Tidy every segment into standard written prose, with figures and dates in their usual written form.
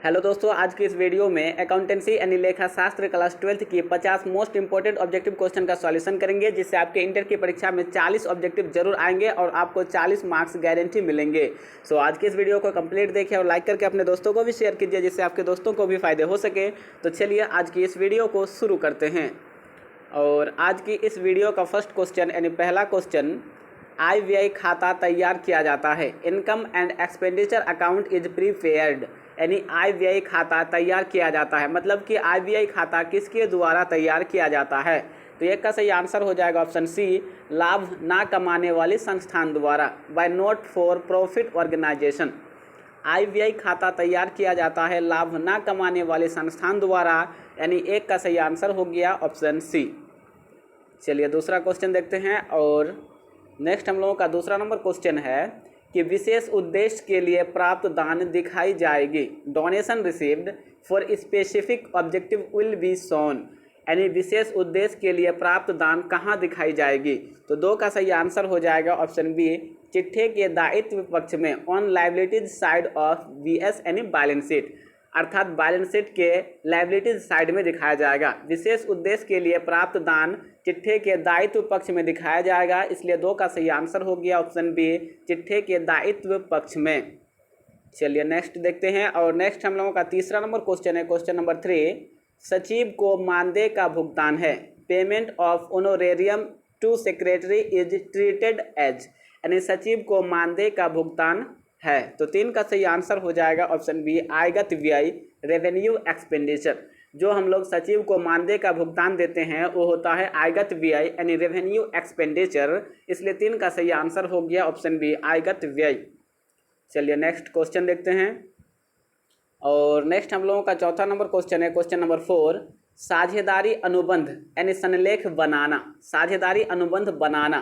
Hello दोस्तों, आज की इस वीडियो में अकाउंटेंसी यानी लेखा शास्त्र क्लास 12th की 50 मोस्ट इंपॉर्टेंट ऑब्जेक्टिव क्वेश्चन का सॉल्यूशन करेंगे, जिससे आपके इंटर की परीक्षा में 40 ऑब्जेक्टिव जरूर आएंगे और आपको 40 मार्क्स गारंटी मिलेंगे। सो आज की इस वीडियो को कंप्लीट देखिए और लाइक करके अपने दोस्तों को भी शेयर कीजिए, जिससे आपके दोस्तों को भी फायदे हो सके। तो चलिए आज की इस वीडियो को शुरू करते हैं। और आज की इस वीडियो का फर्स्ट क्वेश्चन यानी पहला क्वेश्चन, आय व्यय खाता तैयार किया जाता है। Income and expenditure account is prepared, यानी आय व्यय खाता तैयार किया जाता है, मतलब कि आय व्यय खाता किसके द्वारा तैयार किया जाता है। तो एक का सही आंसर हो जाएगा ऑप्शन सी, लाभ ना कमाने वाली संस्थान द्वारा, by not for profit organisation. आय व्यय खाता तैयार किया जाता है लाभ ना कमाने वाले संस्थान द्वारा, यानी एक का सही आंसर हो गया ऑप्शन सी। चलिए दूसरा क्वेश्चन देखते हैं। और नेक्स्ट हम लोगों का दूसरा नंबर क्वेश्चन है कि विशेष उद्देश्य के लिए प्राप्त दान दिखाई जाएगी। Donation received for specific objective will be shown, यानी विशेष उद्देश्य के लिए प्राप्त दान कहाँ दिखाई जाएगी। तो दो का सही आंसर हो जाएगा ऑप्शन बी, चिट्ठे के दायित्व पक्ष में, on liabilities side of BS यानी बैलेंस शीट, अर्थात बैलेंस शीट के लायबिलिटीज साइड में दिखाया जाएगा। विशेष उद्देश्य के लिए प्राप्त दान चिट्ठे के दायित्व पक्ष में दिखाया जाएगा, इसलिए दो का सही आंसर हो गया ऑप्शन बी, चिट्ठे के दायित्व पक्ष में। चलिए नेक्स्ट देखते हैं। और नेक्स्ट हम लोगों का तीसरा नंबर क्वेश्चन है, क्वेश्चन नंबर 3, सचिव को मानदेय का भुगतान है। Payment of honorarium to secretary is treated as, यानी सचिव को मानदेय का भुगतान है। तो तीन का सही आंसर हो जाएगा ऑप्शन बी, आयगत व्यय, रेवेन्यू एक्सपेंडिचर। जो हम लोग सचिव को मानदेय का भुगतान देते हैं वो होता है आयगत व्यय यानी रेवेन्यू एक्सपेंडिचर, इसलिए तीन का सही आंसर हो गया ऑप्शन बी, आयगत व्यय। चलिए नेक्स्ट क्वेश्चन देखते हैं। और नेक्स्ट हम लोगों का चौथा नंबर क्वेश्चन है, क्वेश्चन नंबर 4, साझेदारी अनुबंध यानी सनलेख बनाना, साझेदारी अनुबंध बनाना,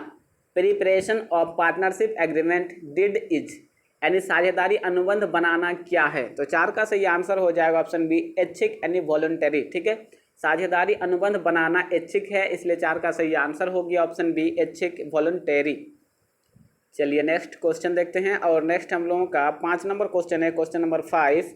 preparation of partnership agreement deed is, यानी साझेदारी अनुबंध बनाना क्या है। तो चार का सही आंसर हो जाएगा ऑप्शन बी, ऐच्छिक यानी वॉलंटरी। ठीक है, साझेदारी अनुबंध बनाना ऐच्छिक है, इसलिए चार का सही आंसर हो गया ऑप्शन बी, ऐच्छिक वॉलंटरी। चलिए नेक्स्ट क्वेश्चन देखते हैं। और नेक्स्ट हम लोगों का 5 नंबर क्वेश्चन है, क्वेश्चन नंबर 5,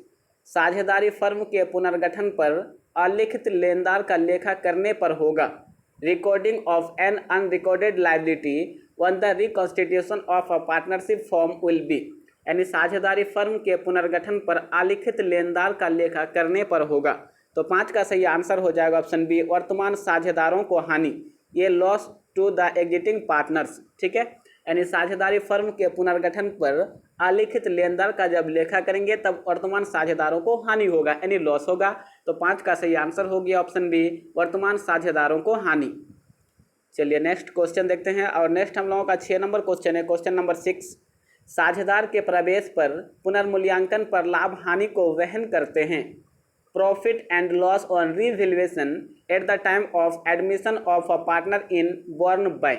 साझेदारी फर्म के पुनर्गठन पर अलिखित लेनदार का लेखा करने पर होगा। Recording of an unrecorded liability on the reconstitution of a partnership firm will be, यानी साझेदारी फर्म के पुनर्गठन पर अलिखित लेनदार का लेखा करने पर होगा। तो 5 का सही आंसर हो जाएगा ऑप्शन बी, वर्तमान साझेदारों को हानि, ये loss to the exiting partners. ठीक है, यानी साझेदारी फर्म के पुनर्गठन पर अलिखित लेनदार का जब लेखा करेंगे तब वर्तमान साझेदारों को हानि होगा यानी लॉस होगा। तो 5 का सही आंसर हो गया ऑप्शन बी, वर्तमान साझेदारों को हानि। चलिए नेक्स्ट क्वेश्चन देखते हैं। और नेक्स्ट हम लोगों का 6 नंबर क्वेश्चन है, क्वेश्चन नंबर 6, साझेदार के प्रवेश पर पुनर्मूल्यांकन पर लाभ हानि को वहन करते हैं। Profit and loss on revaluation at the time of admission of a partner is borne by,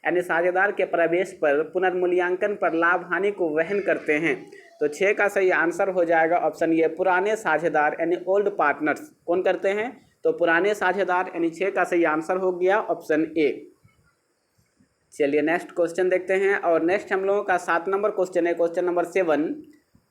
यानी साझेदार के प्रवेश पर पुनर्मूल्यांकन पर लाभ हानि को वहन करते हैं। तो 6 का सही आंसर हो जाएगा ऑप्शन ये, पुराने साझेदार यानी ओल्ड पार्टनर्स। कौन करते हैं? तो पुराने साझेदार, यानी 6 का सही आंसर हो गया ऑप्शन ए। चलिए नेक्स्ट क्वेश्चन देखते हैं। और नेक्स्ट हम लोगों का 7 नंबर क्वेश्चन है, क्वेश्चन नंबर 7,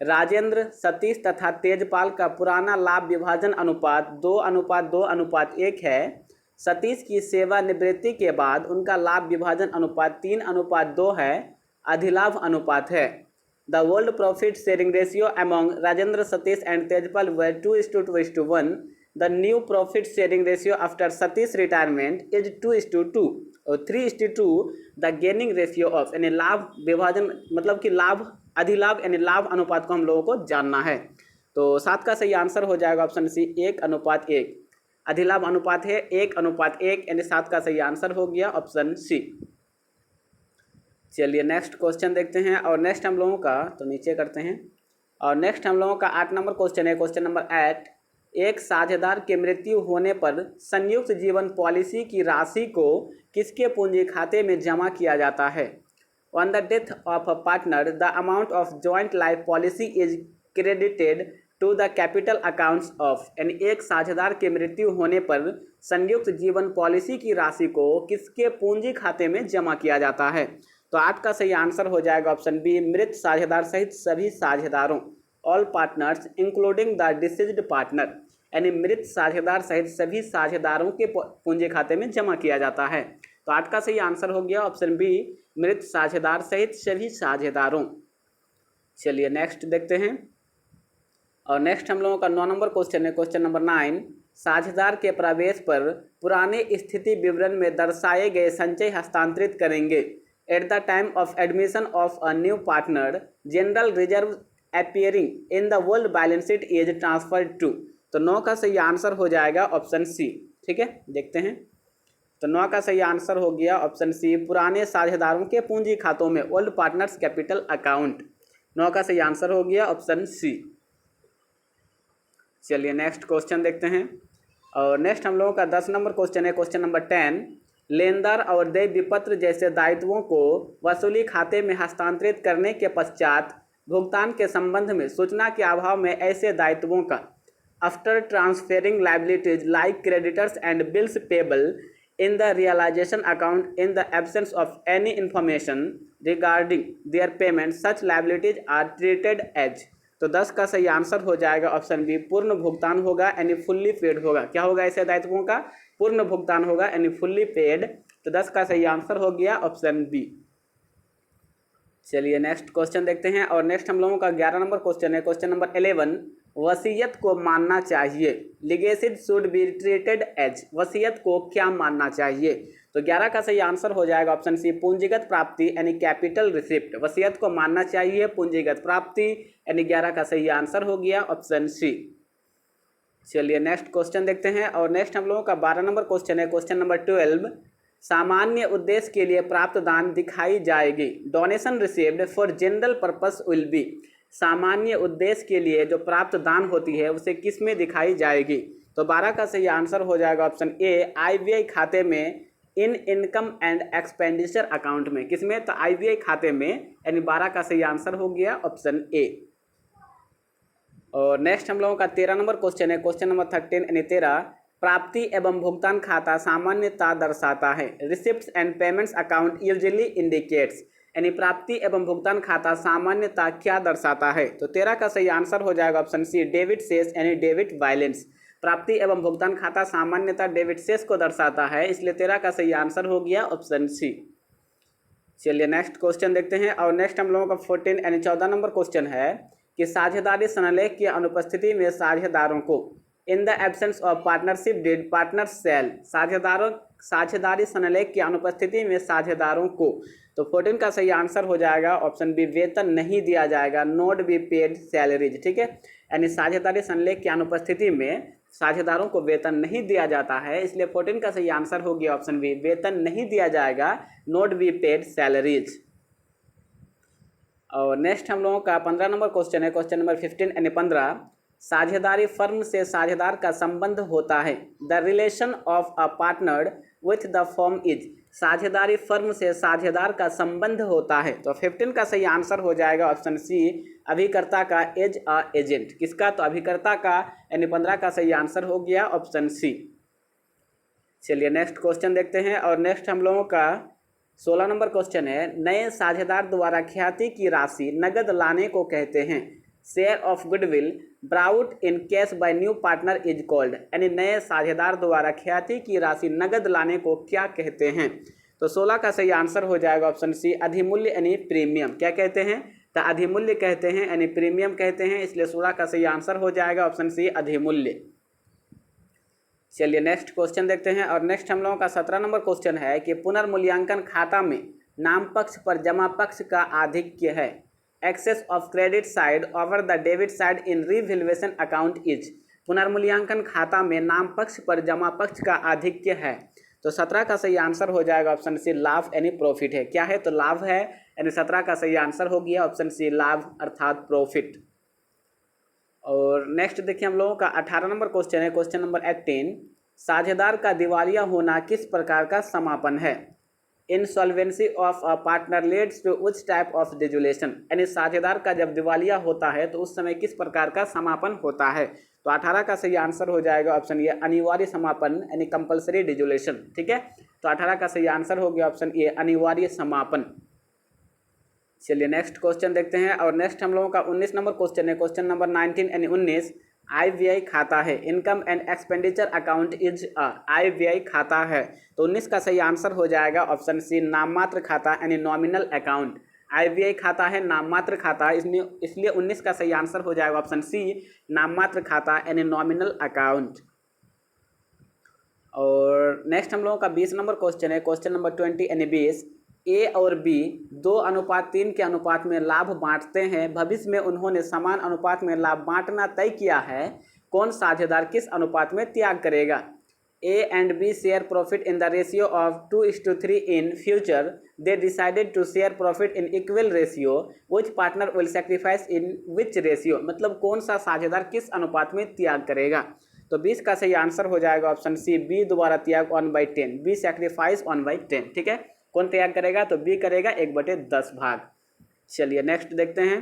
राजेंद्र, सतीश तथा तेजपाल का पुराना लाभ विभाजन अनुपात 2:2:1 है। सतीश की सेवानिवृत्ति के बाद उनका लाभ विभाजन अनुपात 3:2 है, अधिलाभ अनुपात है। The world profit sharing ratio among Rajendra, Satish and Tejpal were 2:2:1। The new profit sharing ratio after Satish retirement is 2:2 और 3:2 द गेनिंग रेशियो ऑफ, यानी लाभ विभाजन मतलब कि लाभ अधिलाभ यानी लाभ अनुपात को हम लोगों को जानना है। तो 7 का सही आंसर हो जाएगा ऑप्शन सी, 1:1। अधिलाभ अनुपात है 1:1, यानी 7 का सही आंसर हो गया ऑप्शन सी। चलिए नेक्स्ट क्वेश्चन देखते हैं। और नेक्स्ट हम लोगों का, तो नीचे करते हैं। और नेक्स्ट हम लोगों का 8 नंबर क्वेश्चन है, क्वेश्चन नंबर 8, एक साझेदार के मृत्यु होने पर संयुक्त जीवन पॉलिसी की राशि को किसके पूंजी खाते में जमा किया जाता है। On the death of a partner the amount of joint life policy is credited to the capital accounts of, यानी एक साझेदार के मृत्यु होने पर संयुक्त जीवन पॉलिसी की राशि को किसके पूंजी खाते में जमा किया जाता है। तो 8 का सही आंसर हो जाएगा ऑप्शन बी, मृत साझेदार सहित सभी साझेदारों। All partners including the deceased partner, यानी मृत साझेदार सहित सभी साझेदारों के पूंजी खाते में जमा किया जाता है। तो 8 का सही आंसर हो गया ऑप्शन बी, मृत साझेदार सहित सभी साझेदारों। चलिए नेक्स्ट देखते हैं। और नेक्स्ट हम लोगों का 9 नंबर क्वेश्चन है, क्वेश्चन नंबर 9। साझेदार के प्रवेश पर पुराने स्थिति विवरण में दर्शाए गए संचय हस्तांतरित करेंगे। At the time of admission of a new partner general reserve appearing in the old balance sheet is transferred to. तो 9 का सही आंसर हो जाएगा ऑप्शन सी। ठीक है, देखते हैं। तो 9 का सही आंसर हो गया ऑप्शन सी, पुराने साझेदारों के पूंजी खातों में, ओल्ड पार्टनर्स कैपिटल अकाउंट। 9 का सही आंसर हो गया ऑप्शन सी। चलिए नेक्स्ट क्वेश्चन देखते हैं। और नेक्स्ट हम लोगों का 10 नंबर क्वेश्चन है, क्वेश्चन नंबर 10। लेनदार और देय विपत्र जैसे दायित्वों को वसूली खाते में हस्तांतरित करने के पश्चात भुगतान के संबंध में सूचना के अभाव में ऐसे दायित्वों का after transferring liabilities like creditors and bills payable in the realization account in the absence of any information regarding their payment such liabilities are treated as। तो 10 का सही आंसर हो जाएगा ऑप्शन बी, पूर्ण भुगतान होगा यानी फुल्ली पेड होगा। क्या होगा ऐसे दायित्वों का? पूर्ण भुगतान होगा यानी फुल्ली पेड। तो 10 का सही आंसर हो गया ऑप्शन बी। चलिए नेक्स्ट क्वेश्चन देखते हैं। और नेक्स्ट हम लोगों का 11 नंबर क्वेश्चन है, क्वेश्चन नंबर 11। वसीयत को मानना चाहिए, लिगेसीड शुड बी ट्रीटेड एज। वसीयत को क्या मानना चाहिए? तो 11 का सही आंसर हो जाएगा ऑप्शन सी, पूंजीगत प्राप्ति यानी कैपिटल रिसिप्ट। वसीयत को मानना चाहिए पूंजीगत प्राप्ति यानी 11 का सही आंसर हो गया ऑप्शन सी। चलिए नेक्स्ट क्वेश्चन देखते हैं। और नेक्स्ट हम लोगों का 12 नंबर क्वेश्चन है, क्वेश्चन नंबर 12। सामान्य उद्देश्य के लिए प्राप्त दान दिखाई जाएगी। Donation received for general purpose will be. सामान्य उद्देश्य के लिए जो प्राप्त दान होती है उसे किस में दिखाई जाएगी? तो 12 का सही आंसर हो जाएगा ऑप्शन ए, IVI खाते में, इन इनकम एंड एक्सपेंडिचर अकाउंट में। किसमें? तो IVI खाते में, यानी 12 का सही आंसर हो गया ऑप्शन ए। और नेक्स्ट हम लोगों का 13 नंबर क्वेश्चन है, क्वेश्चन नंबर 13 यानी 13। प्राप्ति एवं भुगतान खाता सामान्यता दर्शाता है। Receipts and payments account usually indicates, यानी प्राप्ति एवं भुगतान खाता सामान्यता क्या दर्शाता है? तो 13 का सही आंसर हो जाएगा ऑप्शन सी, डेबिट शेष यानी डेबिट बैलेंस। प्राप्ति एवं भुगतान खाता सामान्यता डेबिट शेष को दर्शाता है, इसलिए 13 का सही आंसर हो गया ऑप्शन सी। चलिए नेक्स्ट क्वेश्चन देखते हैं। और नेक्स्ट हम लोगों का 14 यानी 14 नंबर क्वेश्चन है कि साझेदारी सनलेख की अनुपस्थिति में साझेदारों को, in the absence of partnership deed partner shall. साझेदारी सनलेख की अनुपस्थिति में साझेदारों को, तो 14 का सही आंसर हो जाएगा ऑप्शन बी, वेतन नहीं दिया जाएगा, नॉट बी पेड सैलरीज। ठीक है, यानी साझेदारी सनलेख की अनुपस्थिति में साझेदारों को वेतन नहीं दिया जाता है, इसलिए 14 का सही आंसर हो गया ऑप्शन बी, वेतन नहीं दिया जाएगा, नॉट बी पेड सैलरीज। और नेक्स्ट हम लोगों का 15 नंबर क्वेश्चन है, क्वेश्चन नंबर 15 यानी 15। साझेदारी फर्म से साझेदार का संबंध होता है। The relation of a partner with the firm is. साझेदारी फर्म से साझेदार का संबंध होता है। तो 15 का सही आंसर हो जाएगा ऑप्शन सी, अभिकर्ता का एज अ एजेंट। किसका? तो अभिकर्ता का, यानी 15 का सही आंसर हो गया ऑप्शन सी। चलिए नेक्स्ट क्वेश्चन देखते हैं। और नेक्स्ट हम लोगों का 16 नंबर क्वेश्चन है, नए साझेदार द्वारा ख्याति की राशि नगद लाने को कहते हैं। Share of goodwill brought in cash by new partner is called, यानी नए साझेदार द्वारा ख्याति की राशि नगद लाने को क्या कहते हैं? तो 16 का सही आंसर हो जाएगा ऑप्शन सी, अधिमूल्य यानी प्रीमियम। क्या कहते हैं? तो अधिमूल्य कहते हैं यानी प्रीमियम कहते हैं, इसलिए 16 का सही आंसर हो जाएगा ऑप्शन सी, अधिमूल्य। चलिए नेक्स्ट क्वेश्चन देखते हैं। और नेक्स्ट हम लोगों का 17 नंबर क्वेश्चन है कि पुनर्मूल्यांकन खाता में नाम पक्ष पर जमा पक्ष का आधिक्य है। Excess of credit side over the debit side in revaluation account is. पुनर्मूल्यांकन खाता में नाम पक्ष पर जमा पक्ष का आधिक्य है। तो 17 का सही आंसर हो जाएगा ऑप्शन सी, लाभ यानी प्रॉफिट है। क्या है? तो लाभ है, यानी 17 का सही आंसर हो गया ऑप्शन सी, लाभ अर्थात प्रॉफिट। और नेक्स्ट देखिए हम लोगों का 18 नंबर क्वेश्चन है, क्वेश्चन नंबर 18। साझेदार का दिवालिया होना किस प्रकार का समापन है? Insolvency of a partner leads to which type of dissolution, यानी साझेदार का जब दिवालिया होता है तो उस समय किस प्रकार का समापन होता है? तो 18 का सही आंसर हो जाएगा ऑप्शन ए, अनिवार्य समापन यानी कंपल्सरी डिसोल्यूशन। ठीक है, तो 18 का सही आंसर हो गया ऑप्शन ए, अनिवार्य समापन। चलिए नेक्स्ट क्वेश्चन देखते हैं। और नेक्स्ट हम लोगों का 19 नंबर क्वेश्चन है, क्वेश्चन नंबर 19 यानी 19। आय व्यय खाता है, income and expenditure account is a, आय व्यय खाता है। तो 19 का सही आंसर हो जाएगा ऑप्शन सी, नाममात्र खाता यानी नॉमिनल अकाउंट। आय व्यय खाता है, नाममात्र खाता, इसलिए 19 का सही आंसर हो जाएगा ऑप्शन सी, नाममात्र खाता यानी नॉमिनल अकाउंट। और नेक्स्ट हम लोगों का 20 नंबर क्वेश्चन है, क्वेश्चन नंबर 20 यानी 20। ए और बी 2:3 के अनुपात में लाभ बांटते हैं, भविष्य में उन्होंने समान अनुपात में लाभ बांटना तय किया है, कौन साझेदार किस अनुपात में त्याग करेगा? A and B share profit in the ratio of 2:3 in future, they decided to share profit in equal ratio, which partner will sacrifice in which ratio, मतलब कौन सा साझेदार किस अनुपात में त्याग करेगा? तो 20 का सही आंसर हो जाएगा ऑप्शन सी, बी दोबारा त्याग 1/10, बी सेक्रीफाइस 1/10। ठीक है, कौन त्याग करेगा? तो बी करेगा 1/10 भाग। चलिए नेक्स्ट देखते हैं।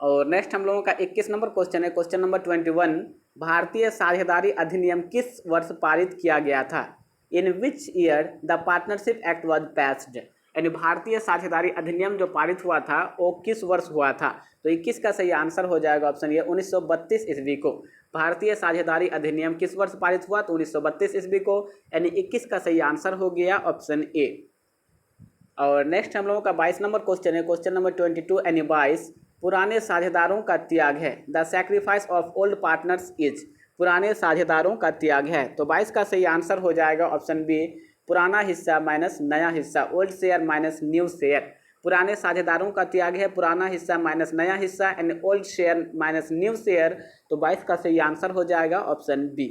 और नेक्स्ट हम लोगों का 21 नंबर क्वेश्चन है, क्वेश्चन नंबर 21। भारतीय साझेदारी अधिनियम किस वर्ष पारित किया गया था? In which year the partnership act was passed, यानी भारतीय साझेदारी अधिनियम जो पारित हुआ था वो किस वर्ष हुआ था? तो 21 का सही आंसर हो जाएगा ऑप्शन ये, 1932 ईस्वी को। भारतीय साझेदारी अधिनियम किस वर्ष पारित हुआ? तो 1932 ईस्वी को, यानी 21 का सही आंसर हो गया ऑप्शन ए। और नेक्स्ट हम लोगों का 22 नंबर क्वेश्चन है, क्वेश्चन नंबर 22 यानी 22। पुराने साझेदारों का त्याग है, the sacrifice of old partners is, पुराने साझेदारों का त्याग है। तो 22 का सही आंसर हो जाएगा ऑप्शन बी, पुराना हिस्सा माइनस नया हिस्सा, old share minus new share. पुराने साझेदारों का त्याग है, पुराना हिस्सा माइनस नया हिस्सा, and old share minus new share. तो 22 का सही आंसर हो जाएगा ऑप्शन बी।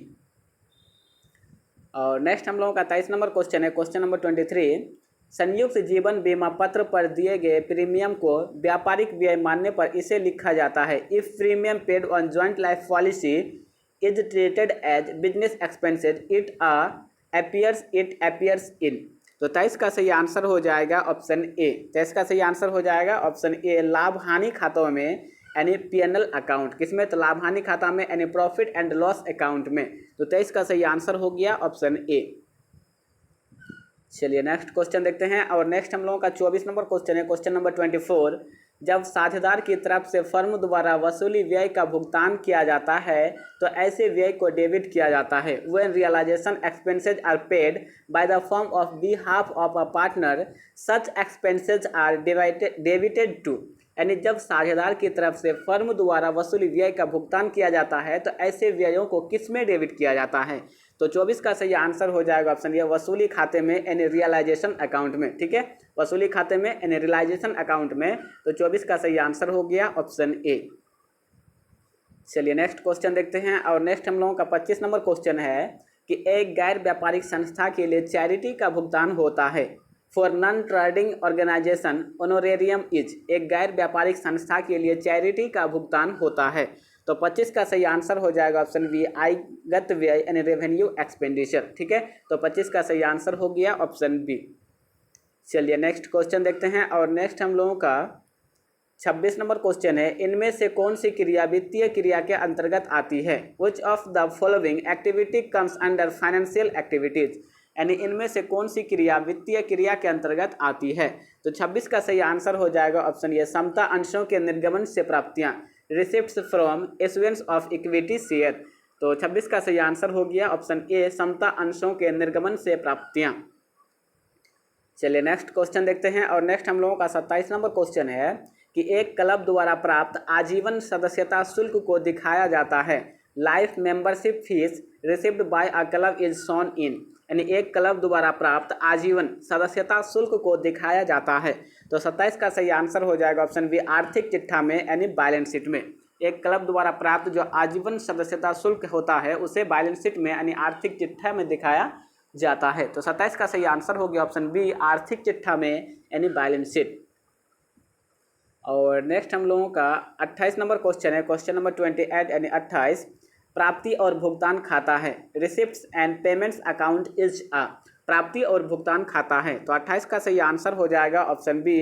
और नेक्स्ट हम लोगों का 23 नंबर क्वेश्चन है, क्वेश्चन नंबर 23। संयुक्त जीवन बीमा पत्र पर दिए गए प्रीमियम को व्यापारिक व्यय मानने पर इसे लिखा जाता है, if premium paid on joint life policy is treated as business expenses it appears in. तो 23 का सही आंसर हो जाएगा ऑप्शन ए। 23 का सही आंसर हो जाएगा ऑप्शन ए, लाभ हानि खातों में यानी पीएनएल अकाउंट, किसमें? तो लाभ हानि खाता में यानी प्रॉफिट एंड लॉस अकाउंट में। तो 23 का सही आंसर हो गया ऑप्शन ए। चलिए नेक्स्ट क्वेश्चन देखते हैं। और नेक्स्ट हम लोगों का 24 नंबर क्वेश्चन है, क्वेश्चन नंबर 24। जब साझेदार की तरफ से फर्म द्वारा वसूली व्यय का भुगतान किया जाता है तो ऐसे व्यय को डेबिट किया जाता है, when realisation expenses are paid by the firm of behalf of a partner, such expenses are debited to, यानी जब साझेदार की तरफ से फर्म द्वारा वसूली व्यय का भुगतान किया जाता है तो ऐसे व्ययों को किस में डेबिट किया जाता है? तो 24 का सही आंसर हो जाएगा ऑप्शन ये, वसूली खाते में यानी रियलाइजेशन अकाउंट में। ठीक है, वसूली खाते में यानी रियलाइजेशन अकाउंट में। तो 24 का सही आंसर हो गया ऑप्शन ए। चलिए नेक्स्ट क्वेश्चन देखते हैं। और नेक्स्ट हम लोगों का 25 नंबर क्वेश्चन है कि एक गैर व्यापारिक संस्था के लिए चैरिटी का भुगतान होता है, for non trading organisation honorarium is, एक गैर व्यापारिक संस्था के लिए चैरिटी का भुगतान होता है। तो 25 का सही आंसर हो जाएगा ऑप्शन बी, आयगत व्यय यानी रेवेन्यू एक्सपेंडिचर। ठीक है, तो 25 का सही आंसर हो गया ऑप्शन बी। चलिए नेक्स्ट क्वेश्चन देखते हैं। और नेक्स्ट हम लोगों का 26 नंबर क्वेश्चन है, इनमें से कौन सी क्रिया वित्तीय क्रिया के अंतर्गत आती है? Which of the following activity comes under financial activities, यानी इनमें से कौन सी क्रिया वित्तीय क्रिया के अंतर्गत आती है? तो 26 का सही आंसर हो जाएगा ऑप्शन ए, समता अंशों के निर्गमन से प्राप्तियां, receipts from issuance of equity share. तो 26 का सही आंसर हो गया ऑप्शन ए, समता अंशों के निर्गमन से प्राप्तियां। चलिए नेक्स्ट क्वेश्चन देखते हैं। और नेक्स्ट हम लोगों का 27 नंबर क्वेश्चन है कि एक क्लब द्वारा प्राप्त आजीवन सदस्यता शुल्क को दिखाया जाता है, life membership fees received by a club is shown in, यानी एक क्लब द्वारा प्राप्त आजीवन सदस्यता शुल्क को दिखाया जाता है। तो 27 का सही आंसर हो जाएगा ऑप्शन बी, आर्थिक चिट्ठा में यानी बैलेंस शीट में। एक क्लब द्वारा प्राप्त जो आजीवन सदस्यता शुल्क होता है उसे बैलेंस शीट में यानी आर्थिक चिट्ठा में दिखाया जाता है। तो 27 का सही आंसर हो गया ऑप्शन बी, आर्थिक चिट्ठा में यानी बैलेंस शीट। और नेक्स्ट हम लोगों का 28 नंबर क्वेश्चन है, क्वेश्चन नंबर 28 यानी 28। प्राप्ति और भुगतान खाता है, receipts and payments account is अ, प्राप्ति और भुगतान खाता है। तो 28 का सही आंसर हो जाएगा ऑप्शन बी,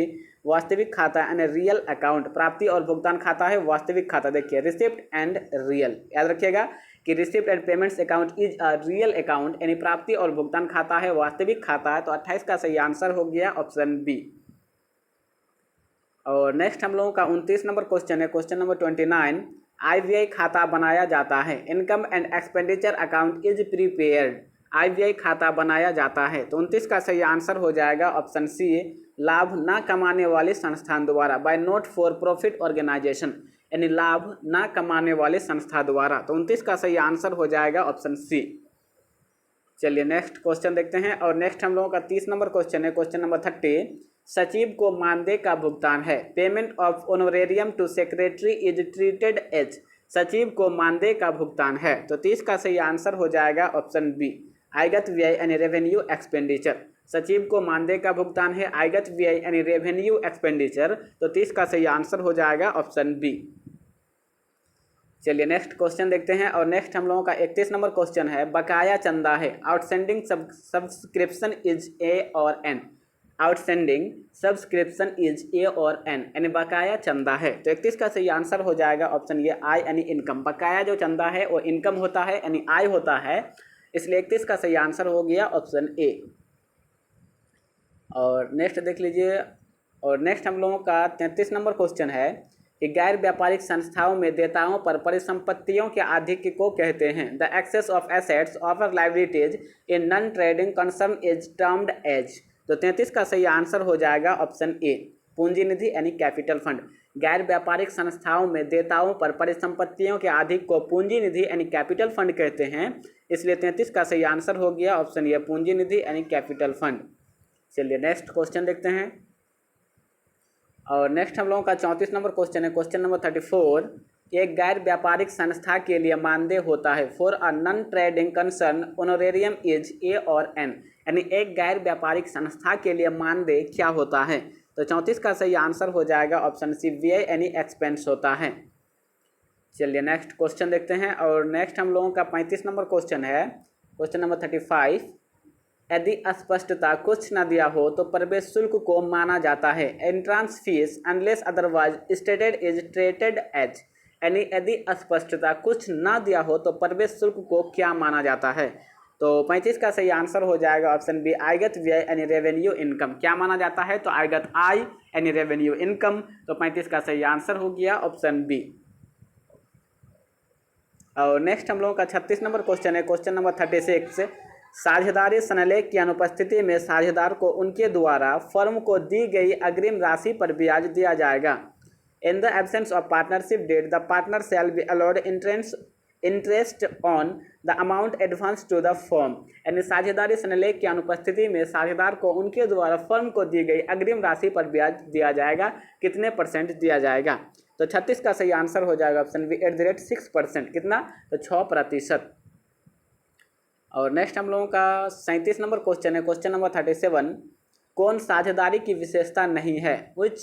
वास्तविक खाता यानी रियल अकाउंट। प्राप्ति और भुगतान खाता है वास्तविक खाता। देखिए रिसिप्ट एंड रियल, याद रखिएगा कि receipt and payments account is a real account, यानी प्राप्ति और भुगतान खाता है वास्तविक खाता है। तो 28 का सही आंसर हो गया ऑप्शन बी। और नेक्स्ट हम लोगों का 29 नंबर क्वेश्चन है, क्वेश्चन नंबर 29। IVI खाता बनाया जाता है, income and expenditure account is prepared. IVI खाता बनाया जाता है, तो 29 का सही आंसर हो जाएगा ऑप्शन सी, लाभ ना कमाने वाले संस्थान द्वारा, by not for profit organisation, यानी लाभ ना कमाने वाले संस्था द्वारा। तो 29 का सही आंसर हो जाएगा ऑप्शन सी। चलिए नेक्स्ट क्वेश्चन देखते हैं। और नेक्स्ट हम लोगों का 30 नंबर क्वेश्चन है, क्वेश्चन नंबर 30। सचिव को मानदेय का भुगतान है, payment of honorarium to secretary is treated as. सचिव को मानदेय का भुगतान है, तो 30 का सही आंसर हो जाएगा ऑप्शन बी, आयगत व्यय यानी रेवेन्यू एक्सपेंडिचर। सचिव को मानदेय का भुगतान है, आयगत व्यय यानी रेवेन्यू एक्सपेंडिचर, तो 30 का सही आंसर हो जाएगा ऑप्शन बी। चलिए नेक्स्ट क्वेश्चन देखते हैं। और नेक्स्ट हम लोगों का 31 नंबर क्वेश्चन है, बकाया चंदा है, आउटस्टैंडिंग सब्सक्रिप्शन इज ए और N. Outstanding subscription is A और एन, यानी बकाया चंदा है, तो 31 का सही आंसर हो जाएगा ऑप्शन ये, आई यानी इनकम। बकाया जो चंदा है वो इनकम होता है यानी आय होता है, इसलिए 31 का सही आंसर हो गया ऑप्शन ए। और नेक्स्ट देख लीजिए। और नेक्स्ट हम लोगों का 33 नंबर क्वेश्चन है कि गैर व्यापारिक संस्थाओं में देताओं पर परिसंपत्तियों के आधिक्य को कहते हैं। The excess of assets over liabilities in non trading concern is termed as. तो 33 का सही आंसर हो जाएगा ऑप्शन ए, पूंजी निधि यानी कैपिटल फंड। गैर व्यापारिक संस्थाओं में देताओं पर परिसंपत्तियों के आधिक्य को पूंजी निधि यानी कैपिटल फंड कहते हैं, इसलिए 33 का सही आंसर हो गया ऑप्शन ए, पूंजी निधि यानी कैपिटल फंड। चलिए नेक्स्ट क्वेश्चन देखते हैं। और नेक्स्ट हम लोगों का 34 नंबर क्वेश्चन है, क्वेश्चन नंबर 34। एक गैर व्यापारिक संस्था के लिए मानदेय होता है, for a non trading concern honorarium is A और एन, यानी एक गैर व्यापारिक संस्था के लिए मानदेय क्या होता है, तो 34 का सही आंसर हो जाएगा ऑप्शन सी, व्यय यानी एक्सपेंस होता है। चलिए नेक्स्ट क्वेश्चन देखते हैं। और नेक्स्ट हम लोगों का 35 नंबर क्वेश्चन है, क्वेश्चन नंबर 35। यदि अस्पष्टता कुछ न दिया हो तो प्रवेश शुल्क को माना जाता है, entrance fees unless otherwise stated is treated as, यानी यदि अस्पष्टता कुछ न दिया हो तो प्रवेश शुल्क को क्या माना जाता है, तो 35 का सही आंसर हो जाएगा ऑप्शन बी, आयगत व्यय यानी रेवेन्यू इनकम। क्या माना जाता है, तो आयगत आय यानी रेवेन्यू इनकम, तो 35 का सही आंसर हो गया ऑप्शन बी। और नेक्स्ट हम लोगों का 36 नंबर क्वेश्चन है, क्वेश्चन नंबर 36। साझेदारी सनलेख की अनुपस्थिति में साझेदार को उनके द्वारा फर्म को दी गई अग्रिम राशि पर ब्याज दिया जाएगा। In the absence of partnership deed the partner shall be allowed interest on the amount advance to the firm, यानी साझेदारी सनलेख की अनुपस्थिति में साझेदार को उनके द्वारा फर्म को दी गई अग्रिम राशि पर ब्याज दिया जाएगा, कितने % दिया जाएगा, तो 36 का सही आंसर हो जाएगा ऑप्शन बी, @6%। कितना, तो 6%। और नेक्स्ट हम लोगों का 37 नंबर क्वेश्चन है, क्वेश्चन नंबर 37। कौन साझेदारी की विशेषता नहीं है, which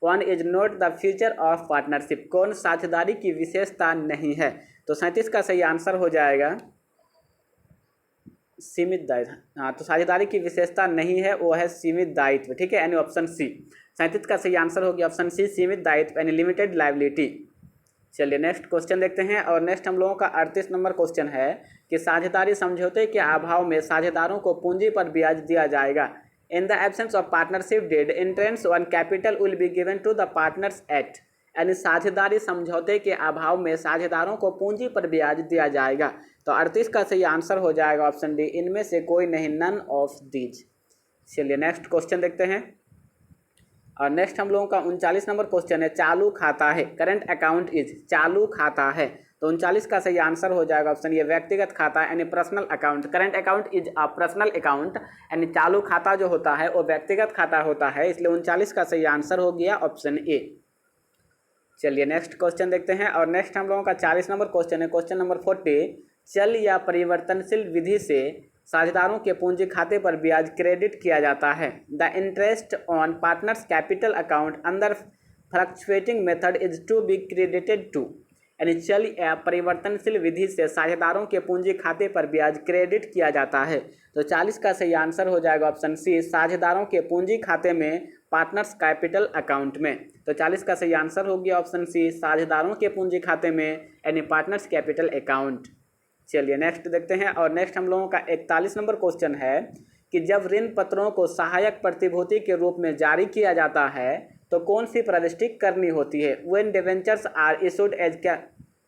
one is not the feature of partnership, कौन साझेदारी की विशेषता नहीं है, तो 37 का सही आंसर हो जाएगा सीमित दायित्व। हाँ, तो साझेदारी की विशेषता नहीं है वो है सीमित दायित्व, ठीक है, यानी ऑप्शन सी। 37 का सही आंसर हो गया ऑप्शन सी, सीमित दायित्व यानी लिमिटेड लायबिलिटी। चलिए नेक्स्ट क्वेश्चन देखते हैं। और नेक्स्ट हम लोगों का 38 नंबर क्वेश्चन है कि साझेदारी समझौते के अभाव में साझेदारों को पूंजी पर ब्याज दिया जाएगा। In the absence of partnership deed interest on capital will be given to the partners at, यानी साझेदारी समझौते के अभाव में साझेदारों को पूंजी पर ब्याज दिया जाएगा, तो 38 का सही आंसर हो जाएगा ऑप्शन डी, इनमें से कोई नहीं, नन ऑफ दीज। चलिए नेक्स्ट क्वेश्चन देखते हैं। और नेक्स्ट हम लोगों का 39 नंबर क्वेश्चन है, चालू खाता है, करंट अकाउंट इज, चालू खाता है, तो 39 का सही आंसर हो जाएगा ऑप्शन ये, व्यक्तिगत खाता यानी personal account. Current account is a personal account, यानी चालू खाता जो होता है वो व्यक्तिगत खाता होता है, इसलिए 39 का सही आंसर हो गया ऑप्शन ए। चलिए नेक्स्ट क्वेश्चन देखते हैं। और नेक्स्ट हम लोगों का 40 नंबर क्वेश्चन है, क्वेश्चन नंबर 40। चल या परिवर्तनशील विधि से साझेदारों के पूंजी खाते पर ब्याज क्रेडिट किया जाता है। The interest on partners capital account under fluctuating method is to be credited to, यानी चल या परिवर्तनशील विधि से साझेदारों के पूंजी खाते पर ब्याज क्रेडिट किया जाता है, तो 40 का सही आंसर हो जाएगा ऑप्शन सी, साझेदारों के पूंजी खाते में पार्टनर्स कैपिटल अकाउंट में, तो 40 का सही आंसर हो गया ऑप्शन सी, साझेदारों के पूंजी खाते में यानी पार्टनर्स कैपिटल अकाउंट। चलिए नेक्स्ट देखते हैं। और नेक्स्ट हम लोगों का 41 नंबर क्वेश्चन है कि जब ऋण पत्रों को सहायक प्रतिभूति के रूप में जारी किया जाता है तो कौन सी प्रविष्टि करनी होती है? When debentures are issued as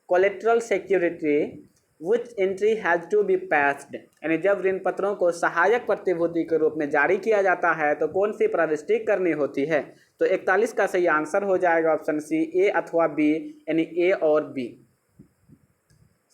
collateral security which entry has to be passed, यानी जब ऋण पत्रों को सहायक प्रतिभूति के रूप में जारी किया जाता है तो कौन सी प्रविष्टि करनी होती है? तो 41 का सही आंसर हो जाएगा ऑप्शन सी, ए अथवा बी, यानी ए और बी।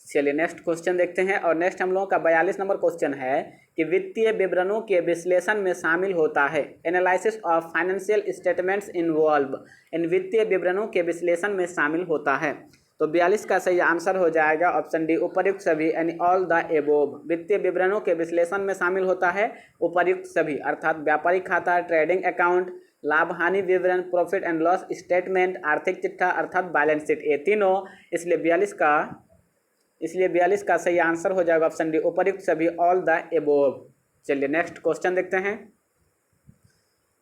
चलिए नेक्स्ट क्वेश्चन देखते हैं। और नेक्स्ट हम लोगों का 42 नंबर क्वेश्चन है कि वित्तीय विवरणों के विश्लेषण में शामिल होता है। Analysis of financial statements involve, इन वित्तीय विवरणों के विश्लेषण में शामिल होता है। तो 42 का सही आंसर हो जाएगा ऑप्शन डी, उपर्युक्त सभी, यानी ऑल द एबोव। वित्तीय विवरणों के विश्लेषण में शामिल होता है उपर्युक्त सभी, अर्थात व्यापारिक खाता, ट्रेडिंग अकाउंट, लाभ हानि विवरण, प्रॉफिट एंड लॉस स्टेटमेंट, आर्थिक चिट्ठा अर्थात बैलेंस शीट, ये तीनों। इसलिए 42 का सही आंसर हो जाएगा ऑप्शन डी, उपर्युक्त सभी, ऑल द एबोव। चलिए नेक्स्ट क्वेश्चन देखते हैं।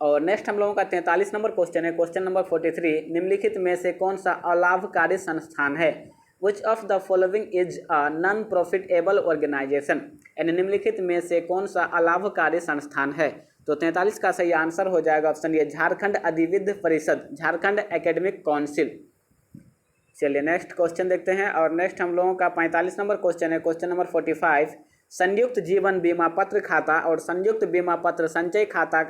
और नेक्स्ट हम लोगों का 43 नंबर क्वेश्चन है, क्वेश्चन नंबर 43। निम्नलिखित में से कौन सा अलाभकारी संस्थान है? Which of the following is a non profitable organisation, यानी निम्नलिखित में से कौन सा अलाभकारी संस्थान है? तो 43 का सही आंसर हो जाएगा ऑप्शन ए, झारखंड अधिविद्य परिषद, झारखंड एकेडमिक काउंसिल। चलिए नेक्स्ट क्वेश्चन देखते हैं। और नेक्स्ट हम लोगों का 45 नंबर क्वेश्चन है, क्वेश्चन नंबर 45। संयुक्त जीवन बीमा पत्र खाता और संयुक्त बीमा पत्र संचय खाता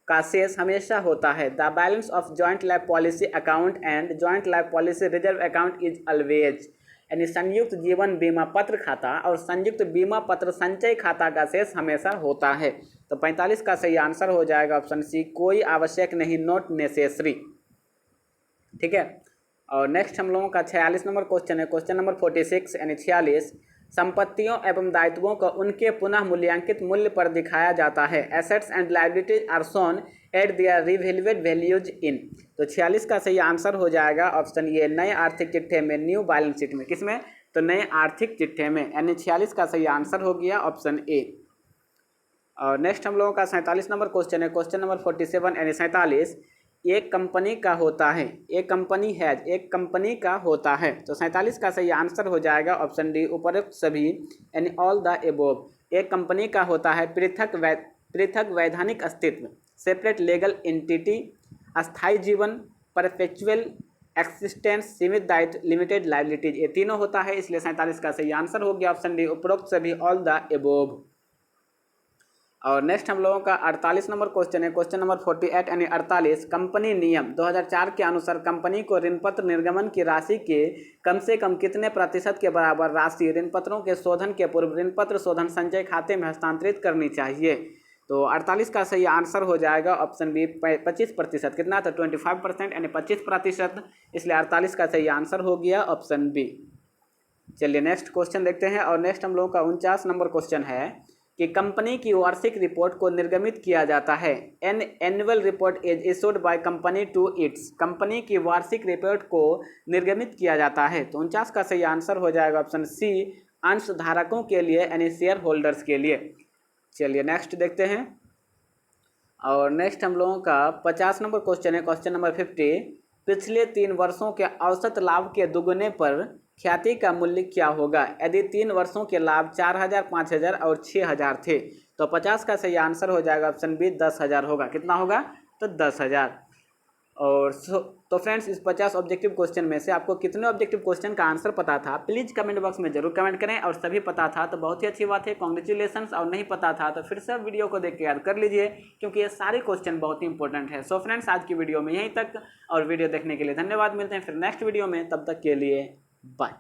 का शेष हमेशा होता है। The balance of joint life policy account and joint life policy reserve account is always, यानी संयुक्त जीवन बीमा पत्र खाता और संयुक्त बीमा पत्र संचय खाता का शेष हमेशा होता है। तो 45 का सही आंसर हो जाएगा ऑप्शन सी, कोई आवश्यक नहीं, नॉट नेसेसरी। ठीक है। और नेक्स्ट हम लोगों का 46 नंबर क्वेश्चन है, क्वेश्चन नंबर 46 यानी 46। संपत्तियों एवं दायित्वों को उनके पुनः मूल्यांकित मूल्य पर दिखाया जाता है। Assets and liabilities are shown at their revalued values in. तो 46 का सही आंसर हो जाएगा ऑप्शन ए, नए आर्थिक चिट्ठे में, न्यू बैलेंस शीट में। किसमें? तो नए आर्थिक चिट्ठे में, यानी 46 का सही आंसर हो गया ऑप्शन ए। और नेक्स्ट हम लोगों का 47 नंबर क्वेश्चन है, क्वेश्चन नंबर 47 यानी 47। एक कंपनी का होता है, एक कंपनी है, एक कंपनी का होता है। तो 47 का सही आंसर हो जाएगा ऑप्शन डी, उपरोक्त सभी, यानी ऑल द एबोव। एक कंपनी का होता है पृथक वैधानिक अस्तित्व, सेपरेट लीगल एंटिटी, अस्थायी जीवन, परपेचुअल एक्सिस्टेंस, सीमित दायित्व, लिमिटेड लायबिलिटीज, ये तीनों होता है। इसलिए 47 का सही आंसर हो गया ऑप्शन डी, उपरोक्त सभी, ऑल द एबोव। और नेक्स्ट हम लोगों का 48 नंबर क्वेश्चन है, क्वेश्चन नंबर 48 यानी 48। कंपनी नियम 2004 के अनुसार कंपनी को ऋण पत्र निर्गमन की राशि के कम से कम कितने प्रतिशत के बराबर राशि ऋण पत्रों के शोधन के पूर्व ऋण पत्र शोधन संचय खाते में हस्तांतरित करनी चाहिए? तो 48 का सही आंसर हो जाएगा ऑप्शन बी, 25%। कितना? तो 25%, यानी 25%। इसलिए 48 का सही आंसर हो गया ऑप्शन बी। चलिए नेक्स्ट क्वेश्चन देखते हैं। और नेक्स्ट हम लोगों का 49 नंबर क्वेश्चन है कि कंपनी की वार्षिक रिपोर्ट को निर्गमित किया जाता है। An annual report is issued by company to its, company की वार्षिक रिपोर्ट को निर्गमित किया जाता है। तो 49 का सही आंसर हो जाएगा ऑप्शन सी, अंशधारकों के लिए, यानी शेयर होल्डर्स के लिए। चलिए नेक्स्ट देखते हैं। और नेक्स्ट हम लोगों का 50 नंबर क्वेश्चन है, क्वेश्चन नंबर 50। पिछले 3 वर्षों के औसत लाभ के दुगुने पर ख्याति का मूल्य क्या होगा यदि 3 वर्षों के लाभ 4000, 5000 और 6000 थे? तो 50 का सही आंसर हो जाएगा ऑप्शन बी, 10,000 होगा। कितना होगा? तो 10,000। और तो फ्रेंड्स, इस 50 ऑब्जेक्टिव क्वेश्चन में से आपको कितने ऑब्जेक्टिव क्वेश्चन का आंसर पता था? प्लीज़ कमेंट बॉक्स में जरूर कमेंट करें। और सभी पता था तो बहुत ही अच्छी बात है, कॉन्ग्रेचुलेसन्स। और नहीं पता था तो फिर से वीडियो को देख के याद कर लीजिए, क्योंकि ये सारे क्वेश्चन बहुत ही इंपॉर्टेंट है। सो फ्रेंड्स, आज की वीडियो में यहीं तक, और वीडियो देखने के लिए धन्यवाद। मिलते हैं फिर नेक्स्ट वीडियो में, तब तक के लिए बाय।